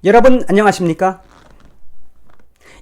여러분 안녕하십니까?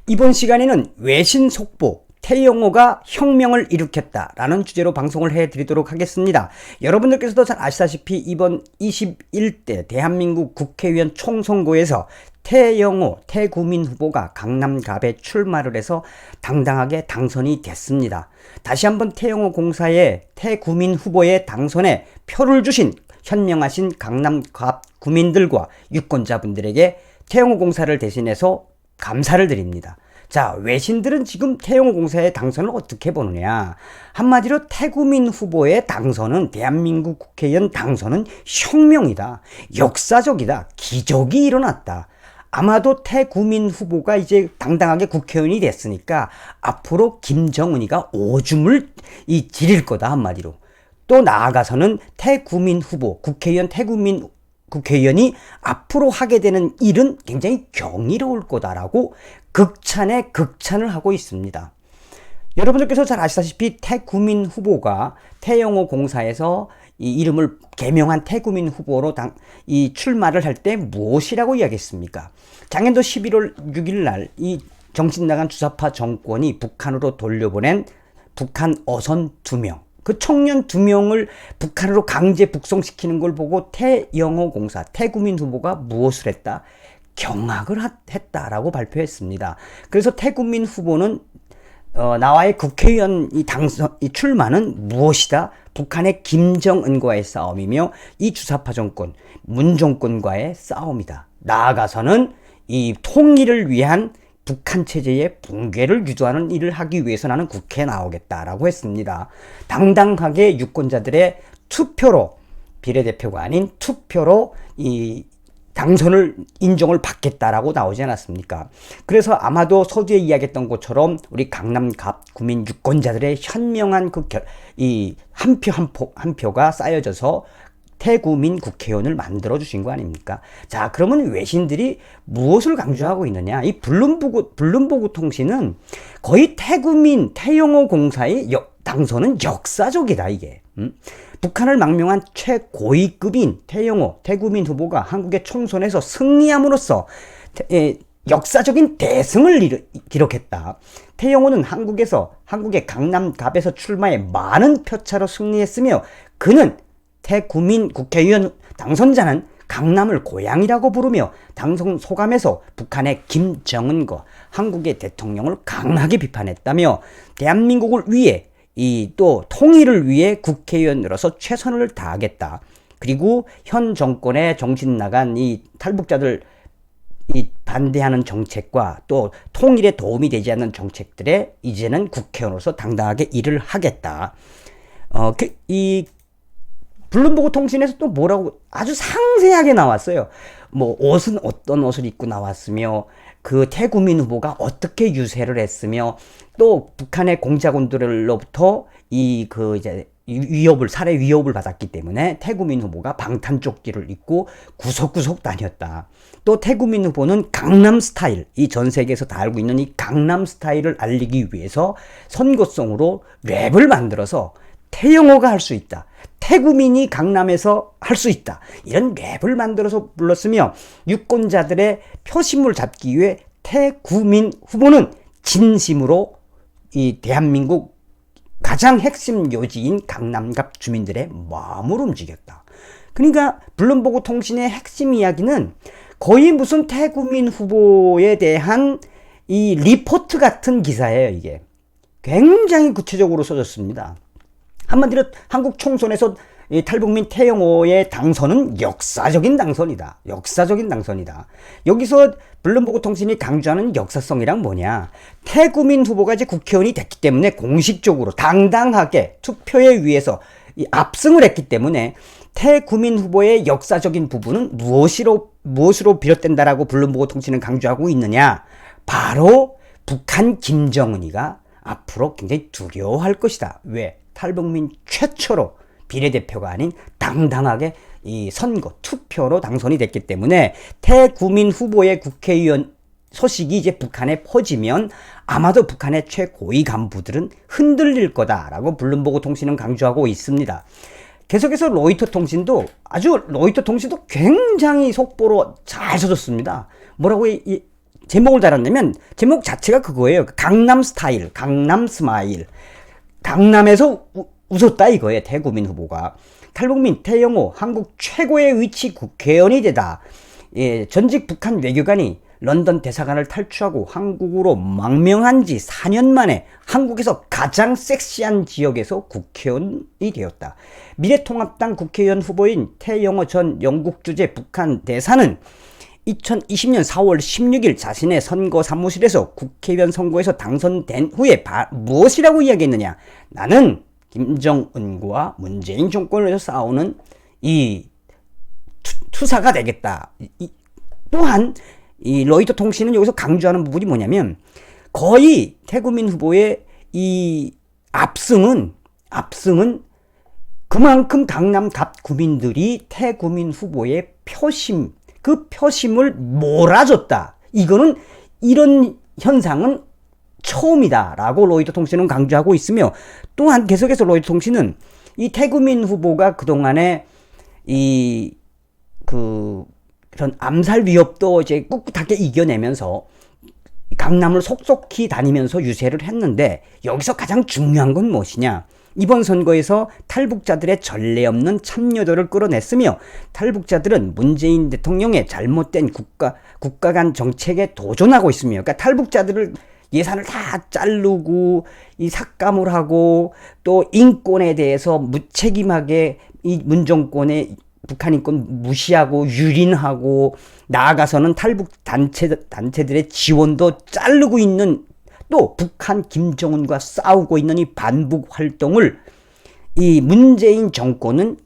이번 시간에는 외신 속보 태영호가 혁명을 일으켰다라는 주제로 방송을 해드리도록 하겠습니다. 여러분들께서도 잘 아시다시피 이번 21대 대한민국 국회의원 총선거에서 태영호, 태구민 후보가 강남갑에 출마를 해서 당당하게 당선이 됐습니다. 다시 한번 태영호 공사의 태구민 후보의 당선에 표를 주신 현명하신 강남갑 구민들과 유권자분들에게 태영호 공사를 대신해서 감사를 드립니다. 자, 외신들은 지금 태영호 공사의 당선을 어떻게 보느냐. 한마디로 태구민 후보의 당선은, 대한민국 국회의원 당선은 혁명이다. 역사적이다. 기적이 일어났다. 아마도 태구민 후보가 이제 당당하게 국회의원이 됐으니까 앞으로 김정은이가 오줌을 지릴 거다, 한마디로. 또 나아가서는 태구민 후보, 국회의원 태구민 국회의원이 앞으로 하게 되는 일은 굉장히 경이로울 거다라고 극찬에 극찬을 하고 있습니다. 여러분들께서 잘 아시다시피 태구민 후보가 태영호 공사에서 이 이름을 개명한 태구민 후보로 출마를 할 때 무엇이라고 이야기했습니까? 작년도 11월 6일 날 이 정신 나간 주사파 정권이 북한으로 돌려보낸 북한 어선 2명, 그 청년 2명을 북한으로 강제 북송시키는 걸 보고 태영호 공사, 태구민 후보가 무엇을 했다? 경악을 했다라고 발표했습니다. 그래서 태구민 후보는 나와의 국회의원 이 출마는 무엇이다? 북한의 김정은과의 싸움이며 이 주사파 정권, 문정권과의 싸움이다. 나아가서는 이 통일을 위한 북한 체제의 붕괴를 유도하는 일을 하기 위해서 나는 국회에 나오겠다라고 했습니다. 당당하게 유권자들의 투표로, 비례대표가 아닌 투표로 이 당선을 인정을 받겠다라고 나오지 않았습니까? 그래서 아마도 서두에 이야기했던 것처럼 우리 강남갑 구민 유권자들의 현명한 한 표가 쌓여져서 태구민 국회의원을 만들어주신 거 아닙니까? 자, 그러면 외신들이 무엇을 강조하고 있느냐? 이 블룸버그 통신은 거의 태영호 공사의 당선은 역사적이다, 이게. 북한을 망명한 최고위급인 태구민 후보가 한국의 총선에서 승리함으로써 역사적인 대승을 기록했다. 태영호는 한국의 강남갑에서 출마해 많은 표차로 승리했으며 그는 태구민 국회의원 당선자는 강남을 고향이라고 부르며 당선 소감에서 북한의 김정은과 한국의 대통령을 강하게 비판했다며 대한민국을 위해 또 통일을 위해 국회의원으로서 최선을 다하겠다. 그리고 현 정권의 정신 나간 이 탈북자들 반대하는 정책과 또 통일에 도움이 되지 않는 정책들에 이제는 국회의원으로서 당당하게 일을 하겠다. 이 블룸버그 통신에서 또 뭐라고 아주 상세하게 나왔어요. 뭐 옷은 어떤 옷을 입고 나왔으며 그 태구민 후보가 어떻게 유세를 했으며 또 북한의 공작원들로부터 살해 위협을 받았기 때문에 태구민 후보가 방탄조끼를 입고 구석구석 다녔다. 또 태구민 후보는 강남 스타일, 이 전 세계에서 다 알고 있는 이 강남 스타일을 알리기 위해서 선거송으로 랩을 만들어서 태영호가 할 수 있다. 태구민이 강남에서 할 수 있다. 이런 랩을 만들어서 불렀으며 유권자들의 표심을 잡기 위해 태구민 후보는 진심으로 이 대한민국 가장 핵심 요지인 강남갑 주민들의 마음을 움직였다. 그러니까 블룸버그 통신의 핵심 이야기는 거의 무슨 태구민 후보에 대한 이 리포트 같은 기사예요, 이게. 굉장히 구체적으로 써졌습니다. 한마디로 한국 총선에서 이 탈북민 태영호의 당선은 역사적인 당선이다. 역사적인 당선이다. 여기서 블룸버그 통신이 강조하는 역사성이란 뭐냐? 태구민 후보가 이제 국회의원이 됐기 때문에 공식적으로 당당하게 투표에 의해서 압승을 했기 때문에 태구민 후보의 역사적인 부분은 무엇으로 비롯된다라고 블룸버그 통신은 강조하고 있느냐? 바로 북한 김정은이가 앞으로 굉장히 두려워할 것이다. 왜? 탈북민 최초로 비례대표가 아닌 당당하게 이 선거 투표로 당선이 됐기 때문에 태구민 후보의 국회의원 소식이 이제 북한에 퍼지면 아마도 북한의 최고위 간부들은 흔들릴 거다라고 블룸버그 통신은 강조하고 있습니다. 계속해서 로이터 통신도 굉장히 속보로 잘 써줬습니다. 뭐라고 제목을 달았냐면 제목 자체가 그거예요. 강남 스타일, 강남 스마일. 강남에서 웃었다 이거예요. 태구민 후보가. 탈북민 태영호 한국 최고의 위치 국회의원이 되다. 예, 전직 북한 외교관이 런던 대사관을 탈출하고 한국으로 망명한 지 4년 만에 한국에서 가장 섹시한 지역에서 국회의원이 되었다. 미래통합당 국회의원 후보인 태영호 전 영국 주재 북한 대사는 2020년 4월 16일 자신의 선거 사무실에서 국회의원 선거에서 당선된 후에 무엇이라고 이야기했느냐. 나는 김정은과 문재인 정권에서 싸우는 이 투사가 되겠다. 또한 이 로이터 통신은 여기서 강조하는 부분이 뭐냐면 거의 태구민 후보의 이 압승은 그만큼 강남 갑 구민들이 태구민 후보의 표심, 그 표심을 몰아줬다. 이런 현상은 처음이다라고 로이터 통신은 강조하고 있으며, 또한 계속해서 로이터 통신은 이 태구민 후보가 그동안에 그런 암살 위협도 이제 꿋꿋하게 이겨내면서 강남을 속속히 다니면서 유세를 했는데, 여기서 가장 중요한 건 무엇이냐? 이번 선거에서 탈북자들의 전례 없는 참여도를 끌어냈으며, 탈북자들은 문재인 대통령의 잘못된 국가 간 정책에 도전하고 있으며, 그러니까 탈북자들을 예산을 다 자르고 이 삭감을 하고 또 인권에 대해서 무책임하게 이 문정권의 북한 인권 무시하고 유린하고, 나아가서는 탈북 단체들의 지원도 자르고 있는, 또 북한 김정은과 싸우고 있는 이 반북 활동을 이 문재인 정권은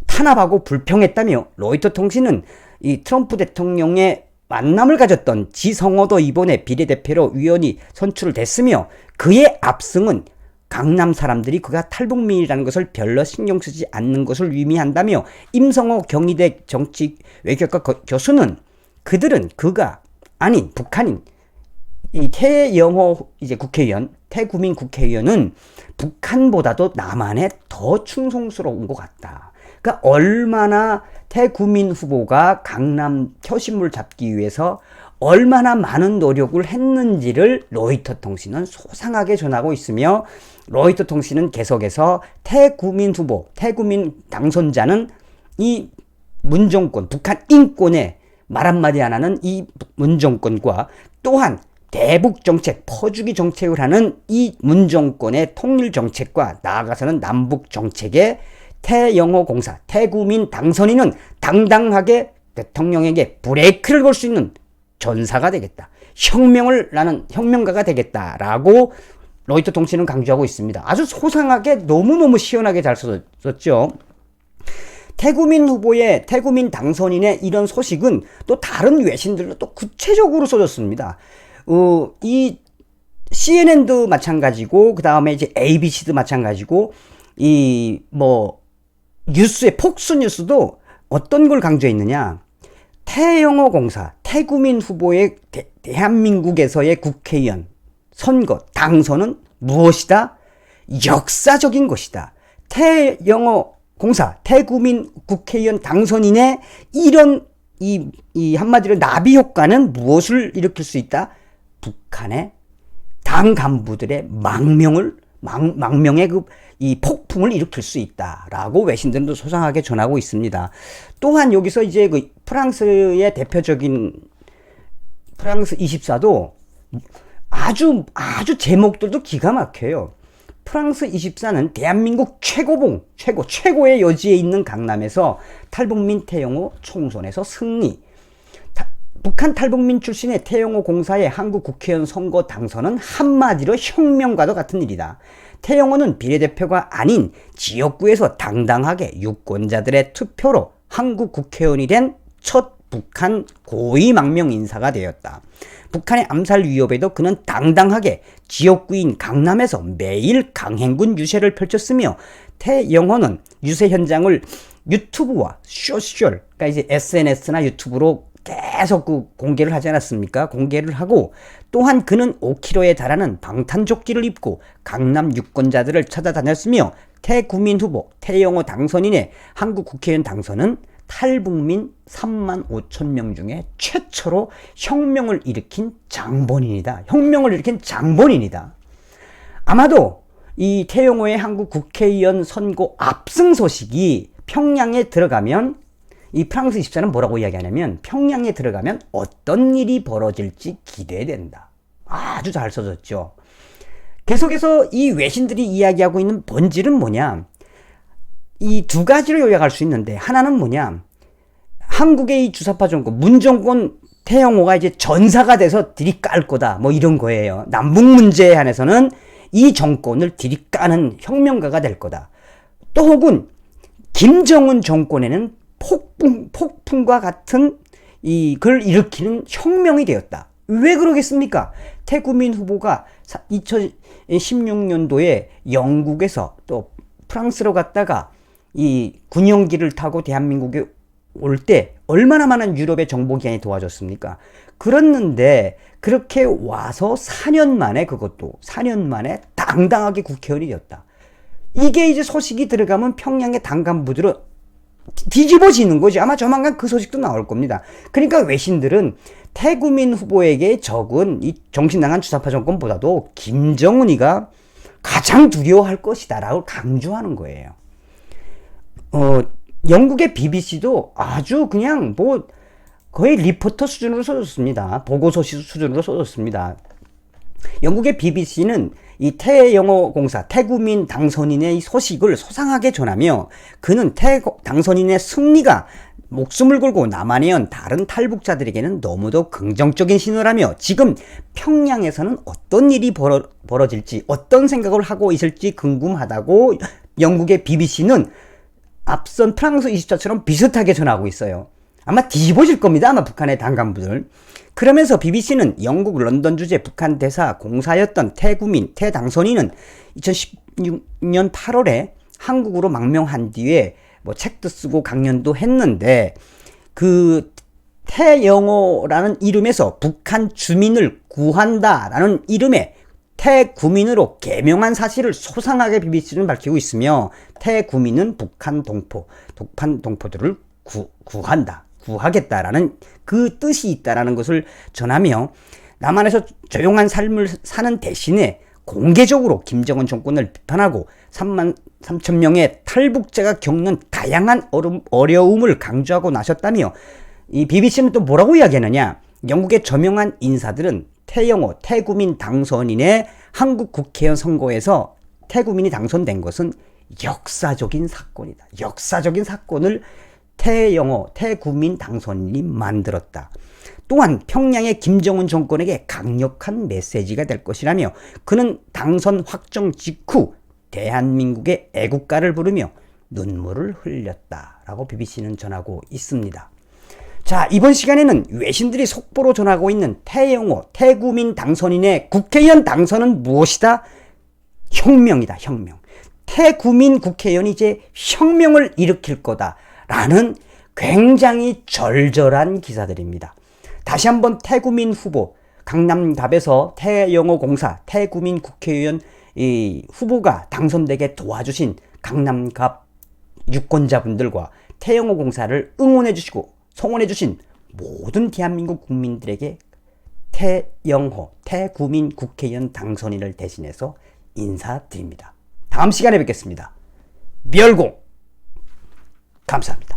탄압하고 불평했다며, 로이터 통신은 이 트럼프 대통령의 만남을 가졌던 지성어도 이번에 비례대표로 위원이 선출됐으며, 그의 압승은 강남 사람들이 그가 탈북민이라는 것을 별로 신경 쓰지 않는 것을 의미한다며, 임성호 경희대 정치 외교과 교수는 그들은 그가 아닌 북한인 이 태영호 국회의원, 태구민 국회의원은 북한보다도 남한에 더 충성스러운 것 같다. 그러니까 얼마나 태구민 후보가 강남 표심을 잡기 위해서 얼마나 많은 노력을 했는지를 로이터 통신은 소상하게 전하고 있으며, 로이터 통신은 계속해서 태구민 후보, 태구민 당선자는 이 문정권, 북한 인권에 말 한마디 안 하는 이 문정권과, 또한 대북 정책, 퍼주기 정책을 하는 이 문정권의 통일 정책과, 나아가서는 남북 정책에 태영호 공사, 태구민 당선인은 당당하게 대통령에게 브레이크를 걸 수 있는 전사가 되겠다. 나는 혁명가가 되겠다라고 로이터 통신은 강조하고 있습니다. 아주 소상하게 너무너무 시원하게 잘 썼죠. 태구민 후보의, 태구민 당선인의 이런 소식은 또 다른 외신들로 또 구체적으로 써졌습니다. 이 CNN도 마찬가지고, 그 다음에 이제 ABC도 마찬가지고, 폭스 뉴스도 어떤 걸 강조했느냐. 태영호 공사, 태구민 후보의 대한민국에서의 국회의원 선거, 당선은 무엇이다? 역사적인 것이다. 태영호 공사, 태구민 국회의원 당선인의 이런 한마디로 나비 효과는 무엇을 일으킬 수 있다? 북한의 당 간부들의 망명의 이 폭풍을 일으킬 수 있다라고 외신들도 소상하게 전하고 있습니다. 또한 여기서 이제 그 프랑스의 대표적인 프랑스 24도 아주 제목들도 기가 막혀요. 프랑스 24는 대한민국 최고의 여지에 있는 강남에서 탈북민 태영호 총선에서 승리. 북한 탈북민 출신의 태영호 공사의 한국 국회의원 선거 당선은 한마디로 혁명과도 같은 일이다. 태영호는 비례대표가 아닌 지역구에서 당당하게 유권자들의 투표로 한국 국회의원이 된 첫 북한 고위 망명 인사가 되었다. 북한의 암살 위협에도 그는 당당하게 지역구인 강남에서 매일 강행군 유세를 펼쳤으며, 태영호는 유세 현장을 유튜브와 소셜, 그러니까 이제 SNS나 유튜브로 계속 그 공개를 하지 않았습니까? 공개를 하고 또한 그는 5kg에 달하는 방탄조끼를 입고 강남 유권자들을 찾아다녔으며 태구민 후보, 태영호 당선인의 한국 국회의원 당선은 탈북민 3만 5천 명 중에 최초로 혁명을 일으킨 장본인이다. 혁명을 일으킨 장본인이다. 아마도 이 태영호의 한국 국회의원 선거 압승 소식이 평양에 들어가면 이 프랑스 24는 뭐라고 이야기하냐면 평양에 들어가면 어떤 일이 벌어질지 기대된다. 아주 잘 써졌죠. 계속해서 이 외신들이 이야기하고 있는 본질은 뭐냐? 이 두 가지로 요약할 수 있는데 하나는 뭐냐? 한국의 이 주사파 정권, 문정권 태영호가 이제 전사가 돼서 들이깔 거다. 뭐 이런 거예요. 남북 문제에 한해서는 이 정권을 들이까는 혁명가가 될 거다. 또 혹은 김정은 정권에는 폭풍과 같은 걸 일으키는 혁명이 되었다. 왜 그러겠습니까? 태구민 후보가 2016년도에 영국에서 또 프랑스로 갔다가 이 군용기를 타고 대한민국에 올 때 얼마나 많은 유럽의 정보기관이 도와줬습니까? 그랬는데 그렇게 와서 4년 만에 그것도 4년 만에 당당하게 국회의원이 되었다. 이게 이제 소식이 들어가면 평양의 당 간부들은 뒤집어지는 거지. 아마 조만간 그 소식도 나올 겁니다. 그러니까 외신들은 태구민 후보에게 적은 이 정신나간 주사파 정권보다도 김정은이가 가장 두려워할 것이다 라고 강조하는 거예요. 영국의 BBC도 아주 그냥 뭐 거의 리포터 수준으로 써줬습니다. 보고서 수준으로 써줬습니다. 영국의 BBC는 이 태영호 공사, 태구민 당선인의 소식을 소상하게 전하며 그는 당선인의 승리가 목숨을 걸고 남한의원 다른 탈북자들에게는 너무도 긍정적인 신호라며 지금 평양에서는 어떤 일이 벌어질지 어떤 생각을 하고 있을지 궁금하다고 영국의 BBC는 앞선 프랑스 24처럼 비슷하게 전하고 있어요. 아마 뒤집어질 겁니다. 아마 북한의 당 간부들. 그러면서 BBC는 영국 런던 주재 북한 대사 공사였던 태구민, 태당선인은 2016년 8월에 한국으로 망명한 뒤에 뭐 책도 쓰고 강연도 했는데 그 태영호라는 이름에서 북한 주민을 구한다라는 이름의 태구민으로 개명한 사실을 소상하게 BBC는 밝히고 있으며 태구민은 북한 동포들을 구하겠다라는 그 뜻이 있다라는 것을 전하며 남한에서 조용한 삶을 사는 대신에 공개적으로 김정은 정권을 비판하고 3만 3천 명의 탈북자가 겪는 다양한 어려움을 강조하고 나섰다며 이 BBC는 또 뭐라고 이야기하느냐? 영국의 저명한 인사들은 태영호, 태구민 당선인의 한국 국회의원 선거에서 태구민이 당선된 것은 역사적인 사건이다. 역사적인 사건을 태영호, 태구민 당선인이 만들었다. 또한 평양의 김정은 정권에게 강력한 메시지가 될 것이라며 그는 당선 확정 직후 대한민국의 애국가를 부르며 눈물을 흘렸다라고 BBC는 전하고 있습니다. 자, 이번 시간에는 외신들이 속보로 전하고 있는 태영호, 태구민 당선인의 국회의원 당선은 무엇이다? 혁명이다, 혁명. 태구민 국회의원이 이제 혁명을 일으킬 거다라는 굉장히 절절한 기사들입니다. 다시 한번 태구민 후보, 강남갑에서 태영호 공사, 태구민 국회의원 이 후보가 당선되게 도와주신 강남갑 유권자분들과 태영호 공사를 응원해 주시고 성원해 주신 모든 대한민국 국민들에게 태영호, 태구민 국회의원 당선인을 대신해서 인사드립니다. 다음 시간에 뵙겠습니다. 멸공! 감사합니다.